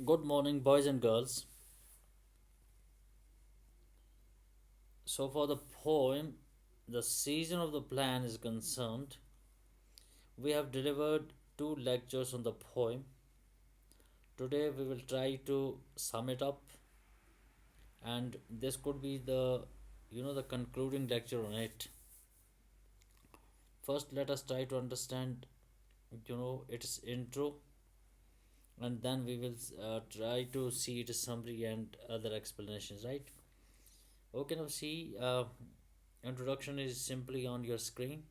Good morning, boys and girls. So, for the poem, The Season of the Plan is concerned, we have delivered two lectures on the poem. Today, we will try to sum it up, and this could be the concluding lecture on it. First, let us try to understand, its intro, and then we will try to see its summary and other explanations, right? Okay, now see, introduction is simply on your screen.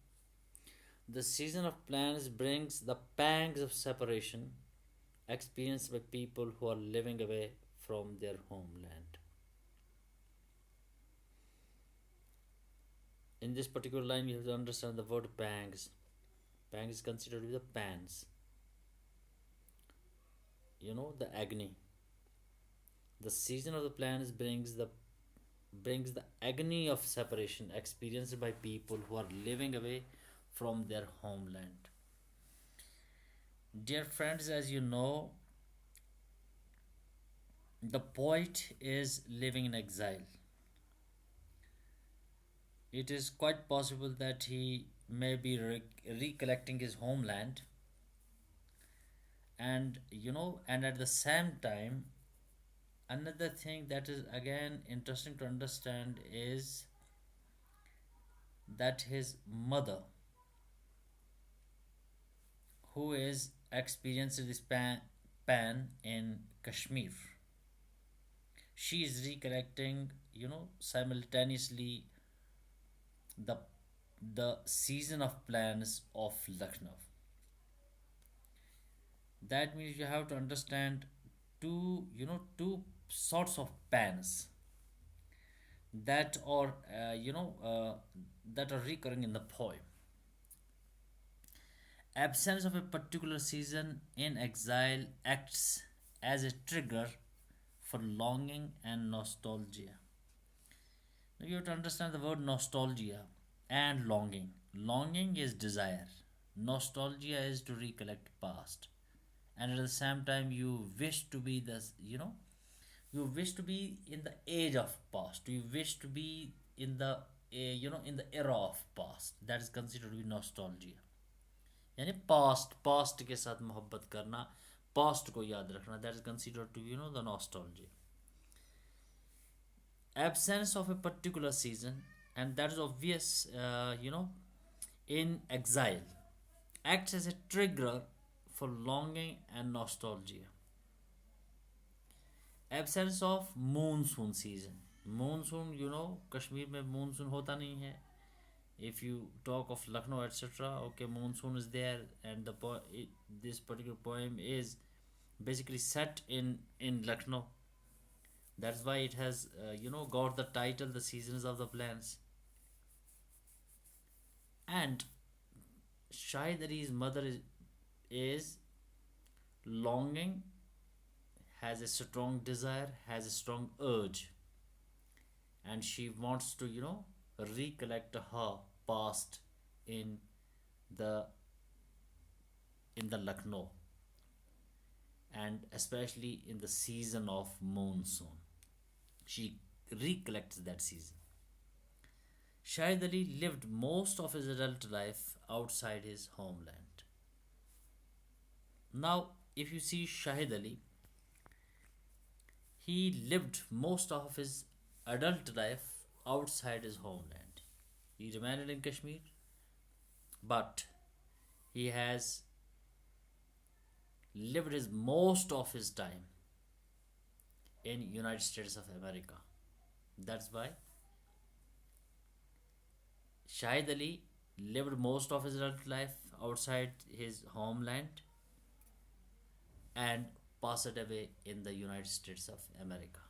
The season of plans brings the pangs of separation experienced by people who are living away from their homeland. In this particular line, you have to understand the word pangs. Pang is considered to be the pans, the agony. The season of the plans brings the agony of separation experienced by people who are living away from their homeland. Dear friends, as you know, the poet is living in exile. It is quite possible that he may be recollecting his homeland, and at the same time, another thing that is again interesting to understand is that his mother, who is experiencing this pan in Kashmir, she is recollecting, simultaneously the the season of plans of Lucknow. That means you have to understand two sorts of pans that are that are recurring in the poem. Absence of a particular season in exile acts as a trigger for longing and nostalgia. Now you have to understand the word nostalgia and longing. Longing is desire. Nostalgia is to recollect past. And at the same time you wish to be you wish to be in the age of past. You wish to be in the in the era of past. That is considered to be nostalgia. यानी past के साथ मोहब्बत करना, past को याद रखना, that is considered to the nostalgia. Absence of a particular season, and that is obvious, in exile, acts as a trigger for longing and nostalgia. Absence of monsoon season. Monsoon, Kashmir में monsoon होता नहीं है. If you talk of Lucknow, etc., okay, monsoon is there, and this particular poem is basically set in Lucknow. That's why it has got the title "The Seasons of the Plants." And Shahid Ali's mother is longing, has a strong desire, has a strong urge, and she wants to recollect her past in the the Lucknow, and especially in the season of monsoon. She recollects that season. Shahid Ali lived most of his adult life outside his homeland. Now, if you see Shahid Ali, he lived most of his adult life outside his homeland. He remained in Kashmir, but he has lived his most of his time in United States of America. That's why Shahid Ali lived most of his adult life outside his homeland and passed away in the United States of America.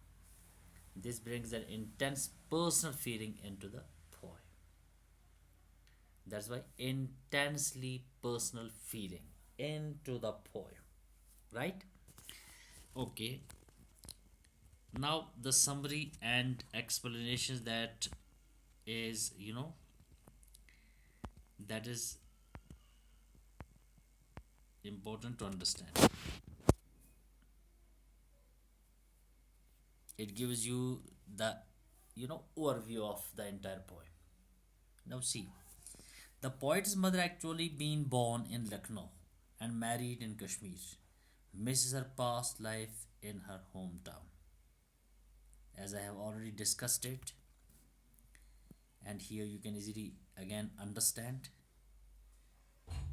This brings an intense personal feeling into the poem. That's why intensely personal feeling into the poem. Right? Okay. Now the summary and explanations that is that is important to understand. it gives you the overview of the entire poem. Now see, the poet's mother actually been born in Lucknow and married in Kashmir, misses her past life in her hometown, as I have already discussed it. And here you can easily again understand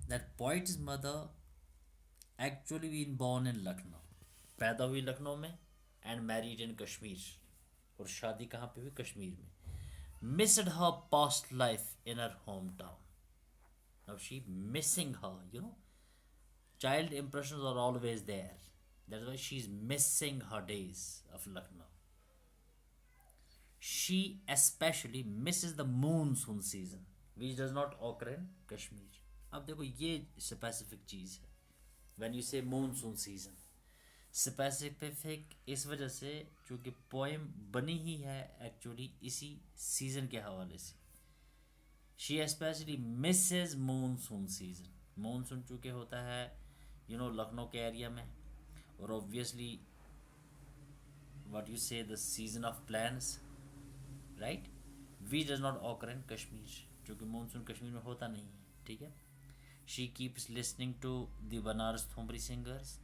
that poet's mother actually been born in Lucknow, पैदा हुई लखनऊ में, and married in Kashmir, और शादी कहाँ पे हुई? कश्मीर में. Missed her past life in her hometown. Now she missing her, child impressions are always there. That's why she's missing her days of Lucknow. She especially misses the monsoon season, which does not occur in Kashmir. अब देखो ये specific चीज़ है. When you say monsoon season, specific इस वजह से क्योंकि poem बनी ही है एक्चुअली इसी सीज़न के हवाले से. She especially misses monsoon season. Monsoon चूँकि होता है लखनऊ के एरिया में, और obviously what you say the season of plans, right, we does not occur in Kashmir, क्योंकि मानसून कश्मीर में होता नहीं है. ठीक है. She keeps listening to the Banaras thumri singers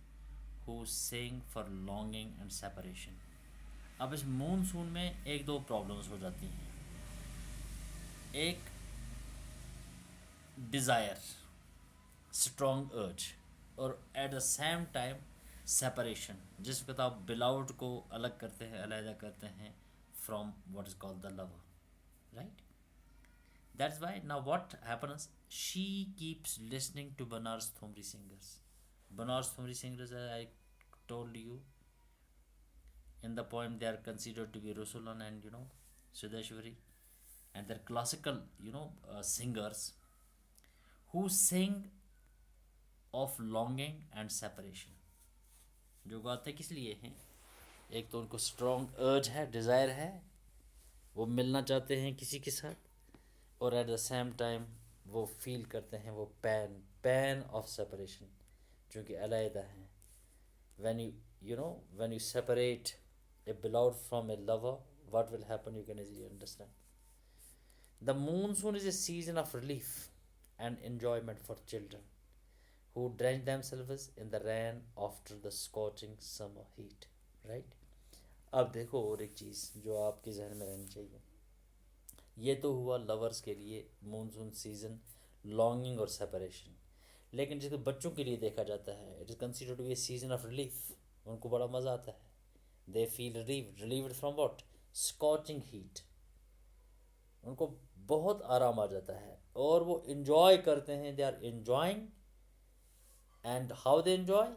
who sing for longing and separation. अब इस मानसून में एक दो प्रॉब्लम्स हो जाती हैं. एक डिज़ायर, स्ट्रॉन्ग अर्ज, और at the same time separation, जिस वक्त आप बिलाउड को अलग करते हैं, अलहदा करते हैं from what is called the lover, right. That's why now what happens, she keeps listening to Banaras thumri singers. Banaras thumri singers, I told you in the poem, they are considered to be Rusulan and Siddheshwari, and they're classical singers who sing of longing and separation. जो गाते किस लिए हैं? एक तो उनको strong अर्ज है, डिज़ायर है, वो मिलना चाहते हैं किसी के साथ, और एट द सेम टाइम वो फील करते हैं वो पैन ऑफ सेपरेशन, जो कि अलहदा है. When you separate a beloved from a lover, what will happen? You can easily understand. The monsoon is a season of relief and enjoyment for children who drench themselves in the rain after the scorching summer heat. Right? अब देखो और एक चीज़ जो आपके जहन में रहनी चाहिए. ये तो हुआ लवर्स के लिए मानसून सीजन, लॉन्गिंग और सेपरेशन. लेकिन जिसको बच्चों के लिए देखा जाता है, it is considered to be a season of relief. उनको बड़ा मज़ा आता है. They feel relieved from what? Scorching heat. उनको बहुत आराम आ जाता है और वो इन्जॉय करते हैं. They are enjoying. And how they enjoy?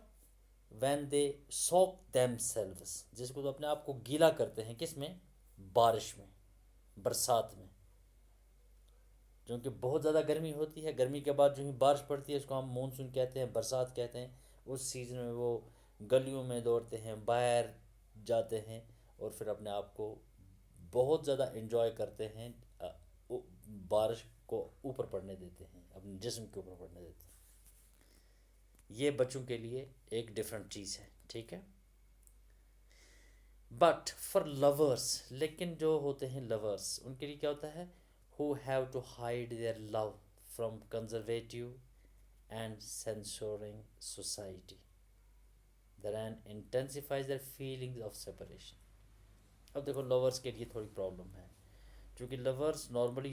When they soak themselves, जिसको तो अपने आप को गीला करते हैं. किस में? बारिश में, बरसात में. क्योंकि बहुत ज़्यादा गर्मी होती है, गर्मी के बाद जो ही बारिश पड़ती है उसको हम मानसून कहते हैं, बरसात कहते हैं. उस सीज़न में वो गलियों में दौड़ते हैं, बाहर जाते हैं, और फिर अपने आप को बहुत ज़्यादा इन्जॉय करते हैं. बारिश को ऊपर पड़ने देते हैं, अपने जिस्म के ऊपर पड़ने देते हैं. ये बच्चों के लिए एक डिफरेंट चीज़ है. ठीक है. बट फॉर लवर्स, लेकिन जो होते हैं लवर्स, उनके लिए क्या होता है? Who have to hide their love from conservative and censoring society. That intensifies their feelings of separation. अब देखो लवर्स के लिए थोड़ी प्रॉब्लम है, क्योंकि lovers normally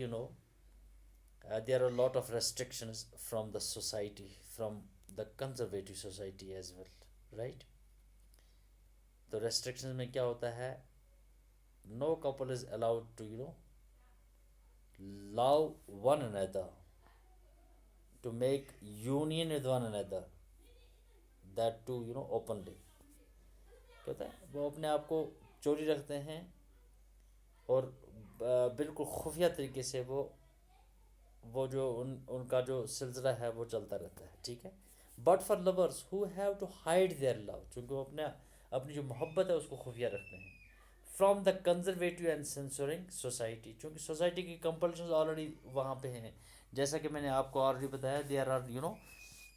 there are a lot of restrictions from the society, from the conservative society as well, right? तो restrictions में क्या होता है? No couple is allowed to love one another, to make union with one another, that too openly. कहता है वो अपने आप को चोरी रखते हैं और बिल्कुल खुफिया तरीके से वो जो उनका जो सिलसिला है वो चलता रहता है. ठीक है. But for lovers who have to hide their love, क्योंकि वो अपनी जो मोहब्बत है उसको खुफिया रखते हैं. From the conservative and censoring society, क्योंकि सोसाइटी की कंपल्शन ऑलरेडी वहाँ पे हैं. जैसा कि मैंने आपको ऑलरेडी बताया, देयर आर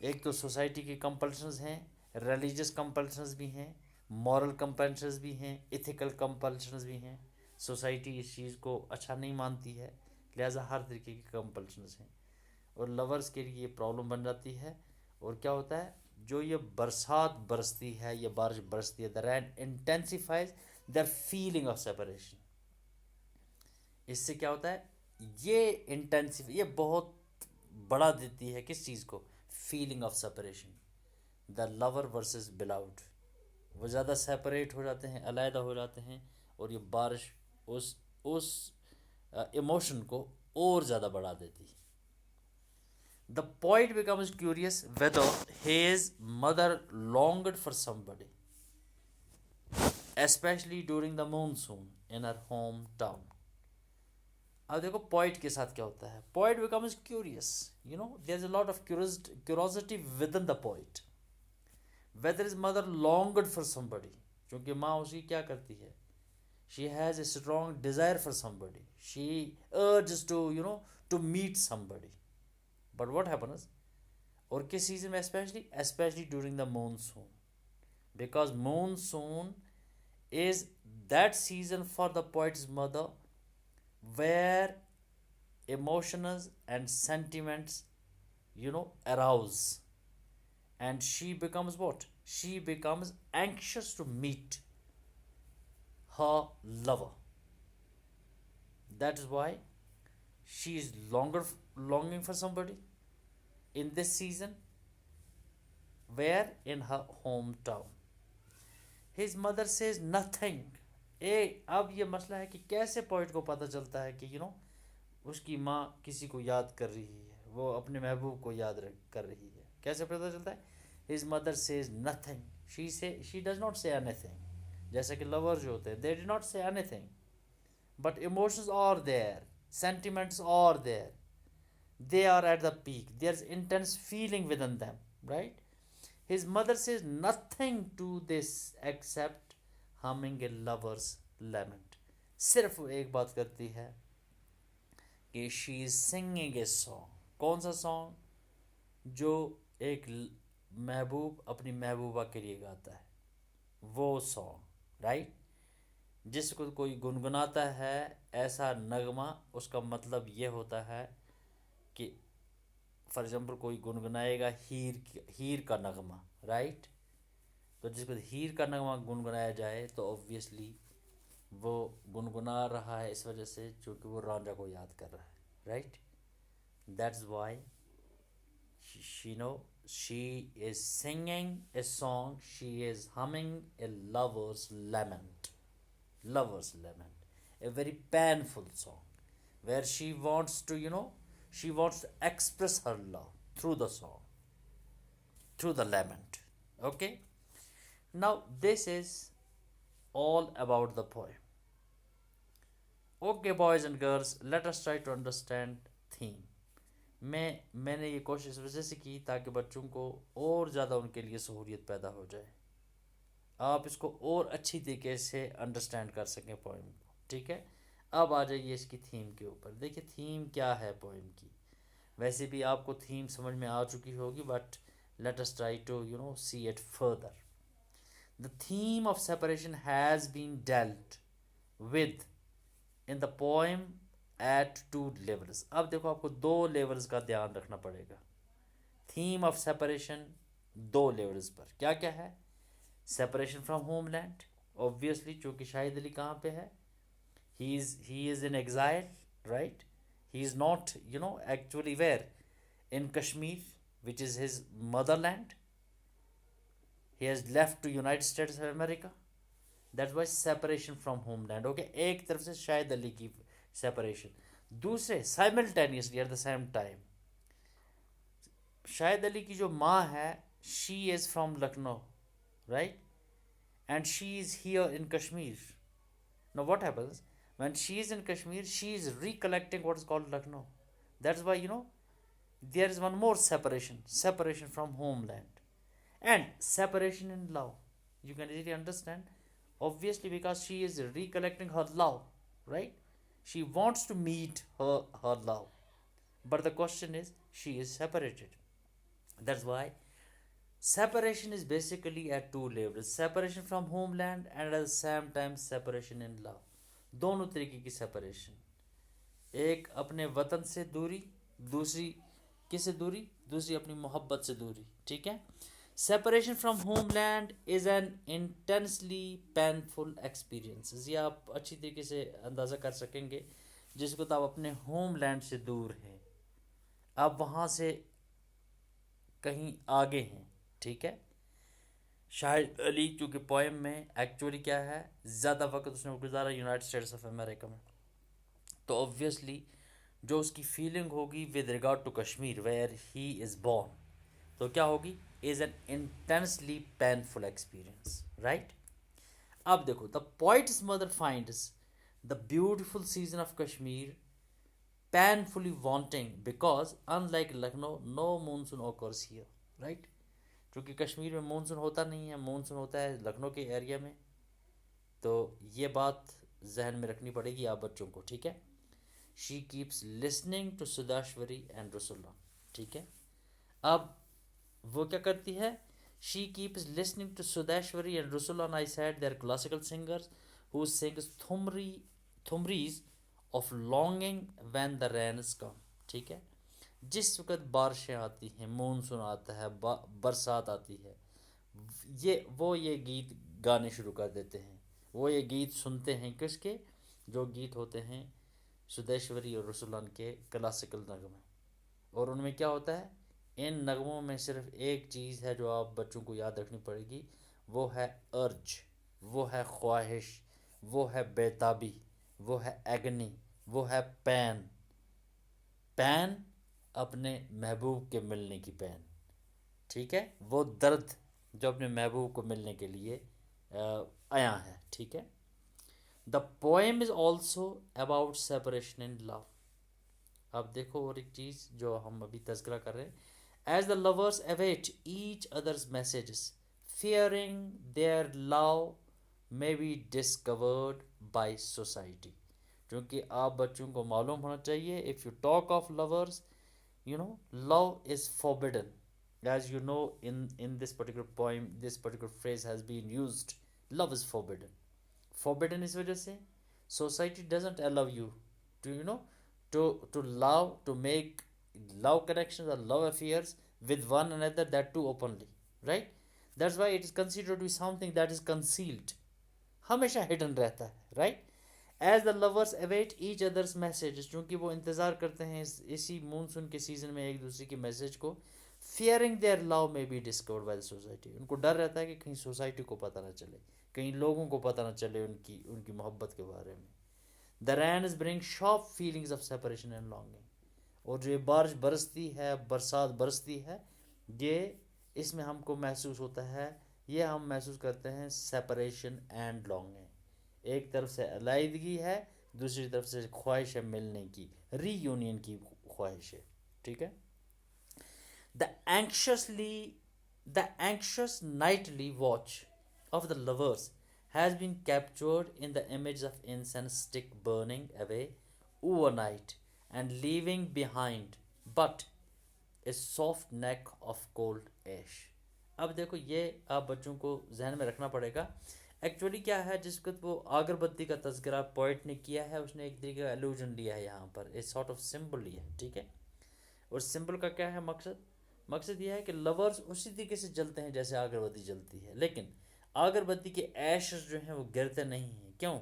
एक तो सोसाइटी की कंपल्शंस हैं, रिलीजियस कंपल्शंस भी हैं, मॉरल कंपल्शंस भी हैं, इथिकल कंपल्शंस भी हैं। सोसाइटी इस चीज़ को अच्छा नहीं मानती है, लिहाजा हर तरीके की कंपल्शंस हैं, और लवर्स के लिए ये प्रॉब्लम बन जाती है। और क्या होता है, जो ये बरसात बरसती है, ये बारिश बरसती है, the rain intensifies their feeling of separation. इससे क्या होता है, ये इंटेंसिफ, ये बहुत बढ़ा देती है किस चीज़ को, feeling of separation. The lover versus beloved, वो ज़्यादा सेपरेट हो जाते हैं, अलहदा हो जाते हैं, और ये बारिश उस इमोशन को और ज़्यादा बढ़ा देती है। The poet becomes curious whether his mother longed for somebody, especially during the monsoon in her hometown. अब देखो पॉइंट के साथ क्या होता है, point becomes curious, you know there is a lot of curiosity with in the point, whether is mother longed for somebody, क्योंकि माँ उसकी क्या करती है, she has a strong desire for somebody, she urges to to meet somebody, but what happens, और किस season में, specially during the monsoon, because monsoon is that season for the poet's mother where emotions and sentiments arouse, and she becomes what, she becomes anxious to meet her lover. That is why she is longing for somebody in this season, where in her hometown. His mother says nothing. अब ये मसला है कि कैसे poet को पता चलता है कि उसकी माँ किसी को याद कर रही है, वो अपने महबूब को याद कर रही है, कैसे पता चलता है। His mother says nothing. She does not say anything. जैसे कि लवर जो होते हैं, they did not say anything, but emotions are there, sentiments are there, they are at the peak, there's intense feeling within them, right? His mother says nothing to this except humming a lover's lament. सिर्फ वो एक बात करती है कि she is singing a song. कौन सा song, जो एक महबूब अपनी महबूबा के लिए गाता है, वो सॉन्ग, राइट। जिसको कोई गुनगुनाता है ऐसा नगमा, उसका मतलब ये होता है कि फॉर एग्जाम्पल कोई गुनगुनाएगा हीर का नगमा, राइट। तो जिसको हीर का नगमा गुनगुनाया जाए तो ऑब्वियसली वो गुनगुना रहा है इस वजह से क्योंकि वो रांझा को याद कर रहा है, right. That's Y she is singing a song, she is humming a lover's lament, a very painful song, where she wants to she wants to express her love through the song, through the lament. Okay, now this is all about the poem. Okay, boys and girls, let us try to understand theme. मैंने ये कोशिश वजह से की ताकि बच्चों को और ज़्यादा उनके लिए सहूलियत पैदा हो जाए, आप इसको और अच्छी तरीके से अंडरस्टैंड कर सकें पोइम को, ठीक है। अब आ जाइए इसकी थीम के ऊपर। देखिए थीम क्या है पोइम की, वैसे भी आपको थीम समझ में आ चुकी होगी, but let us try to see it further. The theme of separation has been dealt with in the poem at 2 levels. अब देखो आपको 2 लेवल्स का ध्यान रखना पड़ेगा। थीम ऑफ सेपरेशन 2 लेवल्स पर क्या क्या है। सेपरेशन फ्रॉम होमलैंड, ऑब्वियसली चूँकि शाहिद अली कहाँ पे है, he is in exile, right? He is not actually where, in Kashmir, which is his motherland. He has left to United States of America. That's why separation from homeland. Okay, एक तरफ से शाहिद अली की separation, दूसरे simultaneously at the same time Shahid Ali की जो माँ है, she is from Lucknow, right? And she is here in Kashmir. Now what happens when she is in Kashmir, she is recollecting what is called Lucknow. That's why there is one more separation from homeland, and separation in love. You can easily understand, obviously, because she is recollecting her love, right? She wants to meet her love, but the question is she is separated. That's why Separation is basically at two levels, separation from homeland and at the same time separation in love. दोनों तरीके की separation, एक अपने वतन से दूरी, दूसरी किससे दूरी, दूसरी अपनी मोहब्बत से दूरी, ठीक है. Separation from homeland is an intensely painful experience. ये आप अच्छी तरीके से अंदाज़ा कर सकेंगे जिसको तो आप अपने होमलैंड से दूर हैं, आप वहाँ से कहीं आगे हैं, ठीक है. शाहिद अली चूँकि पोएम में एक्चुअली क्या है, ज़्यादा वक्त उसने गुजारा यूनाइटेड स्टेट्स ऑफ अमेरिका में, तो ऑब्वियसली जो उसकी फीलिंग होगी with regard to Kashmir where he is born, तो क्या होगी, is an intensely painful experience, right. अब देखो, the poet's mother finds the beautiful season of Kashmir painfully wanting because unlike Lucknow no monsoon occurs here, right. क्योंकि कश्मीर में monsoon होता नहीं है, मानसून होता है लखनऊ के एरिया में, तो ये बात जहन में रखनी पड़ेगी आप बच्चों को, ठीक है. She keeps listening to Siddheshwari and Rasoolan, ठीक है. अब वो क्या करती है, she keeps listening to Siddheshwari and Rasoolan. I said they are classical singers who sings thumris of longing when the rains come, ठीक है. जिस वक्त बारिशें आती हैं, मानसून आता है, बरसात आती है, ये गीत गाने शुरू कर देते हैं, वो ये गीत सुनते हैं, किसके, जो गीत होते हैं सुदेश्वरी और रसुल्लान के क्लासिकल नगमे. और उनमें क्या होता है, इन नगमों में सिर्फ एक चीज़ है जो आप बच्चों को याद रखनी पड़ेगी, वो है अर्ज, वो है ख्वाहिश, वो है बेताबी, वो है एगनी, वो है पैन. पैन अपने महबूब के मिलने की पैन, ठीक है, वो दर्द जो अपने महबूब को मिलने के लिए आया है, ठीक है. The poem is also about separation in love. अब देखो और एक चीज़ जो हम अभी तस्करा कर रहे हैं, as the lovers await each other's messages fearing their love may be discovered by society. क्योंकि आप बच्चों को मालूम होना चाहिए, if you talk of lovers, you know, love is forbidden. As you know, in this particular poem, this particular phrase has been used, love is forbidden. Forbidden इस वजह से society doesn't allow you to, you know, to love, to make love connections or love affairs with one another, that too openly, right. That's why it is considered to be something that is concealed, हमेशा hidden रहता है, right. As the lovers await each other's message, क्योंकि वो इंतज़ार करते हैं इसी monsoon के सीज़न में एक दूसरे के मैसेज को. फियरिंग देयर लव में be discovered by the society, उनको डर रहता है कि कहीं सोसाइटी को पता ना चले, कहीं लोगों को पता ना चले उनकी उनकी मोहब्बत के बारे में. The rains bring sharp feelings of separation and longing. और जो ये बारिश बरसती है, बरसात बरसती है, ये इसमें हमको महसूस होता है, ये हम महसूस करते हैं सेपरेशन एंड लॉन्गिंग. एक तरफ से अलाइदगी है, दूसरी तरफ से ख्वाहिश है मिलने की, रीयूनियन की ख्वाहिश है, ठीक है. The anxiously the anxious nightly watch of the lovers has been captured in the image of incense stick burning away overnight and leaving behind but a soft neck of cold ash. अब देखो, ये आप बच्चों को जहन में रखना पड़ेगा. एक्चुअली क्या है, जिस वक्त वो अगरबत्ती का तस्करा पोइट ने किया है, उसने एक तरीके का एलूजन लिया है यहाँ पर, एक सॉर्ट ऑफ सिंबल लिया है, ठीक है. और सिंबल का क्या है मकसद, मकसद यह है कि लवर्स उसी तरीके से जलते हैं जैसे अगरबत्ती जलती है, लेकिन अगरबत्ती के ऐशेस जो हैं वो गिरते नहीं हैं. क्यों,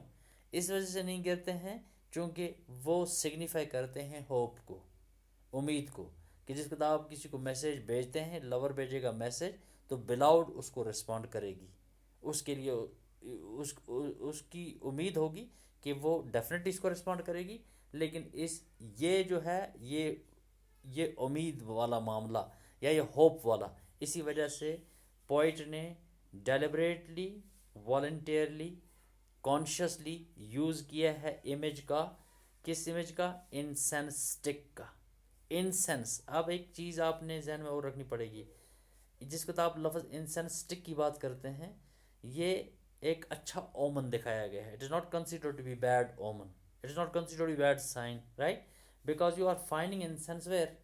इस वजह से नहीं गिरते हैं क्योंकि वो सिग्निफाई करते हैं होप को, उम्मीद को, कि जिस वक्त आप किसी को मैसेज भेजते हैं, लवर भेजेगा मैसेज, तो बिलाउड उसको रिस्पॉन्ड करेगी, उसके लिए उसकी उम्मीद होगी कि वो डेफिनेटली इसको रिस्पॉन्ड करेगी. लेकिन ये जो है, ये उम्मीद वाला मामला या ये होप वाला, इसी वजह से पोइट ने डेलिबरेटली, वॉलंटियरली, कॉन्शियसली यूज़ किया है इमेज का. किस इमेज का, इंसेंस स्टिक का. इंसेंस, अब एक चीज़ आपने जहन में और रखनी पड़ेगी, जिसको तो आप लफ्ज़ इंसेंस स्टिक की बात करते हैं, ये एक अच्छा ओमन दिखाया गया है. It is not considered to be bad omen, it is not considered to be bad sign, right. Because you are finding incense where,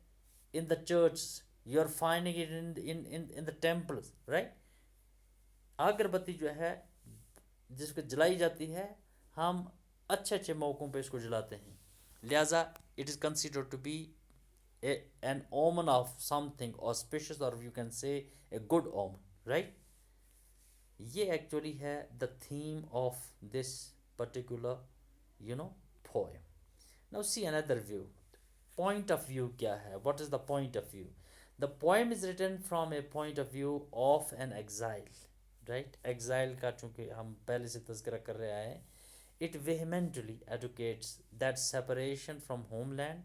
in the church, you are finding it in the temples, right. अगरबत्ती जो है जिसको जलाई जाती है, हम अच्छे अच्छे मौक़ों पे इसको जलाते हैं, लिहाजा it is considered to be an omen of something auspicious, or you can say a good omen, right? ये एक्चुअली है the theme of this particular poem. Now see another view, point of view क्या है, what is the point of view? The poem is written from a point of view of an exile, right. Exile का चूंकि हम पहले से तज़किरा कर रहे हैं, it vehemently advocates that separation from homeland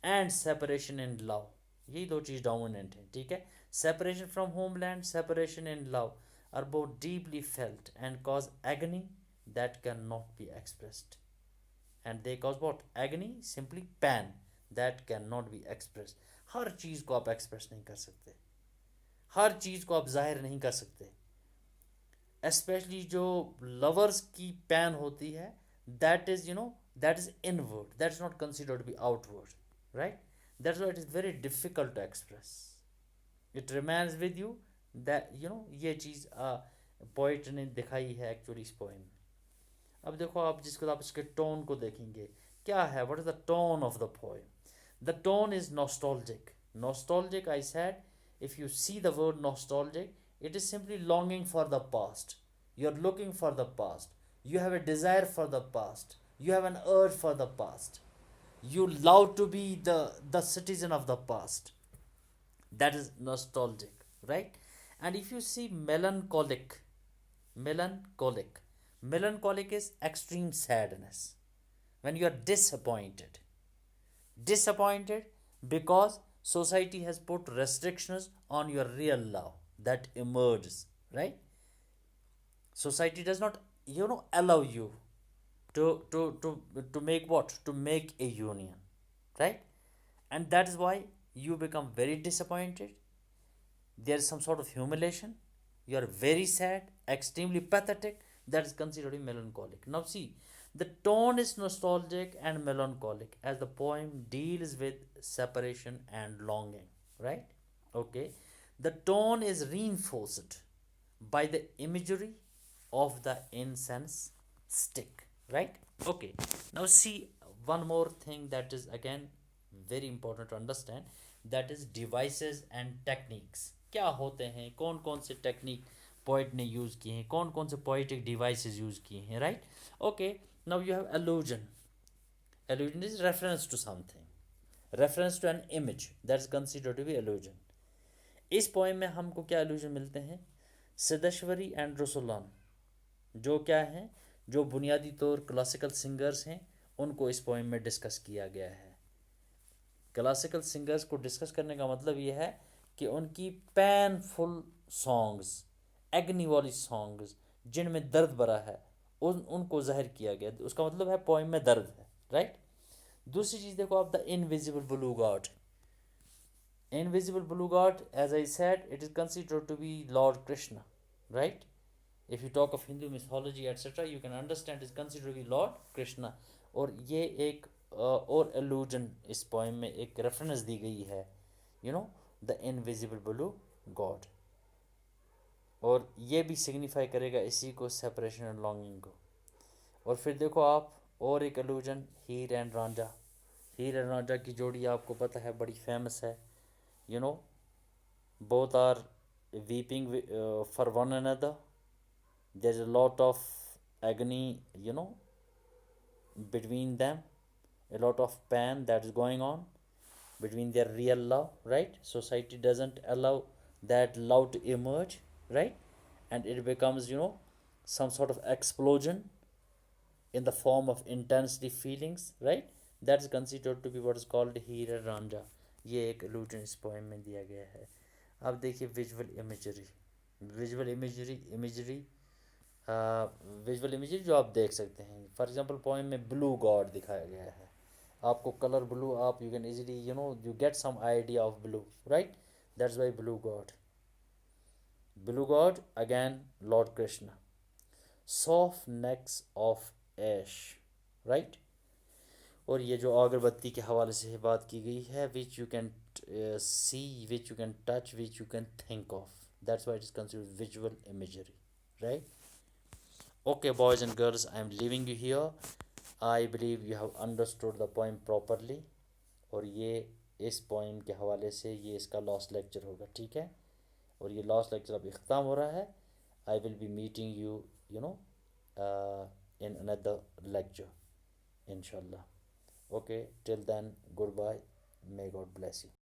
and separation in love, यही दो चीज़ डोमिनेंट है, ठीक है। separation from homeland, separation in love are both deeply felt and cause agony that cannot be expressed, and they cause what? Agony, simply pain that cannot be expressed। हर चीज़ को आप express नहीं कर सकते, हर चीज़ को आप जाहिर नहीं कर सकते, स्पेशली जो लवर्स की पैन होती है, that is that is inward, that is not considered to be outward, right. That's why it is very difficult to express, it remains with you, that ये चीज़ पोइट ने दिखाई है एक्चुअली इस पोएम में। अब देखो आप जिसको आप इसके टोन को देखेंगे, क्या है, what is the tone of the poem? The tone is nostalgic. Nostalgic, I said, if you see the word nostalgic, it is simply longing for the past. You are looking for the past, you have a desire for the past, you have an urge for the past, you love to be the citizen of the past, that is nostalgic, right? And if you see melancholic is extreme sadness, when you are disappointed because society has put restrictions on your real love that emerges, right? Society does not allow you to make what, to make a union, right? And that is why you become very disappointed, there is some sort of humiliation, you are very sad, extremely pathetic, that is considered melancholic. Now see, the tone is nostalgic and melancholic as the poem deals with separation and longing, right? Okay, the tone is reinforced by the imagery of the incense stick, right? Okay, now see one more thing that is again very important to understand, that is devices and techniques। क्या होते हैं, कौन कौन से technique poet ने use किए हैं, कौन कौन से पोइटिक डिवाइसेस यूज़ किए हैं, right? Okay, now you have allusion is reference to something, reference to an image, that is considered to be allusion। इस पोएम में हमको क्या allusion मिलते हैं? सिद्धेश्वरी एंड रुसुलान, जो क्या हैं, जो बुनियादी तौर क्लासिकल सिंगर्स हैं, उनको इस पोएम में डिस्कस किया गया है। क्लासिकल सिंगर्स को डिस्कस करने का मतलब ये है कि उनकी पेनफुल सॉन्ग्स, एग्नी वाली सॉन्ग्स जिनमें दर्द भरा है, उनको जाहिर किया गया, उसका मतलब है पोएम में दर्द है, राइट। दूसरी चीज़ देखो आप, the invisible blue god. Invisible blue god, as I said, it is considered to be Lord Krishna, right. If you talk of Hindu mythology etcetera, you can understand is considered to be Lord Krishna. और ये एक और allusion इस poem में एक reference दी गई है, the invisible blue God, और ये भी सिग्निफाई करेगा इसी को, सेपरेशन एंड लॉन्गिंग को। और फिर देखो आप और एक allusion, Heer and Ranjha. Heer and Ranjha की जोड़ी आपको पता है बड़ी फेमस है, both are weeping for one another, there is a lot of agony between them, a lot of pain that is going on between their real love, right? Society doesn't allow that love to emerge, right? And it becomes some sort of explosion in the form of intensity feelings, right? That's considered to be what is called हीर रांझा। ये एक allusion इस poem में दिया गया है। अब देखिए visual imagery जो आप देख सकते हैं, फॉर एग्जांपल पोएम में ब्लू गॉड दिखाया गया है, आपको कलर ब्लू, आप you can easily you get some idea of blue, right? That's why blue god again Lord Krishna. Soft necks of ash, right? और ये जो अगरबत्ती के हवाले से बात की गई है, which you can see, which you can touch, which you can think of. That's why it is considered visual imagery, right? Okay, boys and girls, I am leaving you here. I believe you have understood the poem properly. और ये इस poem के हवाले से ये इसका last lecture होगा, ठीक है? और ये लास्ट लेक्चर अभी ख़त्म हो रहा है. I will be meeting you you know in another lecture, inshallah. Okay, till then, goodbye. May God bless you.